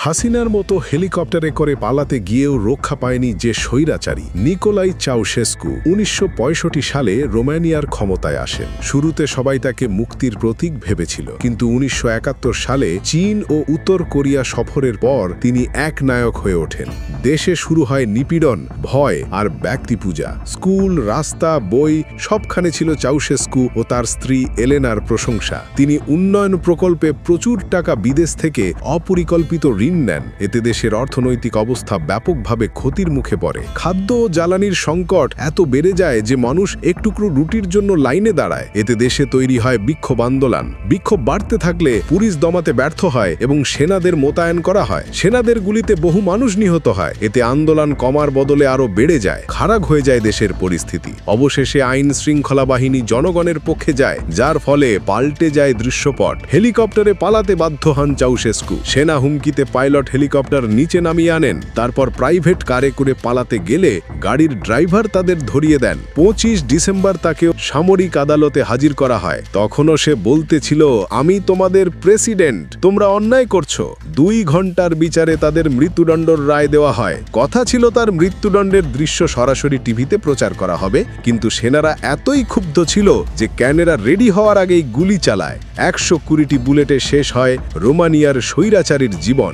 হাসিনার মতো হেলিকপ্টারে করে পালাতে গিয়েও রক্ষা পায়নি যে স্বৈরাচারী নিকোলাই চাউশেস্কু ১৯৬৫ সালে রোমানিয়ার ক্ষমতায় আসেন। শুরুতে সবাই তাকে মুক্তির প্রতীক ভেবেছিল, কিন্তু ১৯৭১ সালে চীন ও উত্তর কোরিয়া সফরের পর তিনি একনায়ক হয়ে ওঠেন। দেশে শুরু হয় নিপীড়ন, ভয় আর ব্যক্তিপূজা। স্কুল, রাস্তা, বই সবখানে ছিল চাউশেস্কু ও তার স্ত্রী এলেনার প্রশংসা। তিনি উন্নয়ন প্রকল্পে প্রচুর টাকা বিদেশ থেকে অপরিকল্পিত ঋণ নেন। এতে দেশের অর্থনৈতিক অবস্থা ব্যাপকভাবে ক্ষতির মুখে পড়ে। খাদ্য ও জ্বালানির সংকট এত বেড়ে যায় যে মানুষ একটুকরো রুটির জন্য লাইনে দাঁড়ায়। এতে দেশে তৈরি হয় বিক্ষোভ আন্দোলন। বিক্ষোভ বাড়তে থাকলে পুলিশ দমাতে ব্যর্থ হয় এবং সেনাদের মোতায়েন করা হয়। সেনাদের গুলিতে বহু মানুষ নিহত হয়। এতে আন্দোলন কমার বদলে আরো বেড়ে যায়। খারাপ হয়ে যায় দেশের পরিস্থিতি। অবশেষে আইন শৃঙ্খলা বাহিনী জনগণের পক্ষে যায়, যার ফলে পাল্টে যায় দৃশ্যপট। হেলিকপ্টারে পালাতে বাধ্য হন চাউশেস্কু। সেনা হুমকিতে পাইলট হেলিকপ্টার নিচে নামিয়ে আনেন। তারপর প্রাইভেট কারে করে পালাতে গেলে গাড়ির ড্রাইভার তাদের ধরিয়ে দেন। ২৫ ডিসেম্বর তাকে সামরিক আদালতে হাজির করা হয়। তখনও সে বলতেছিল, আমি তোমাদের প্রেসিডেন্ট, তোমরা অন্যায় করছো। ২ ঘন্টার বিচারে তাদের মৃত্যুদণ্ডের রায় দেওয়া হয়। কথা ছিল তার মৃত্যুদণ্ডের দৃশ্য সরাসরি টিভিতে প্রচার করা হবে, কিন্তু সেনারা এতই ক্ষুব্ধ ছিল যে ক্যামেরা রেডি হওয়ার আগেই গুলি চালায়। ১২০টি বুলেটে শেষ হয় রোমানিয়ার স্বৈরাচারীর জীবন।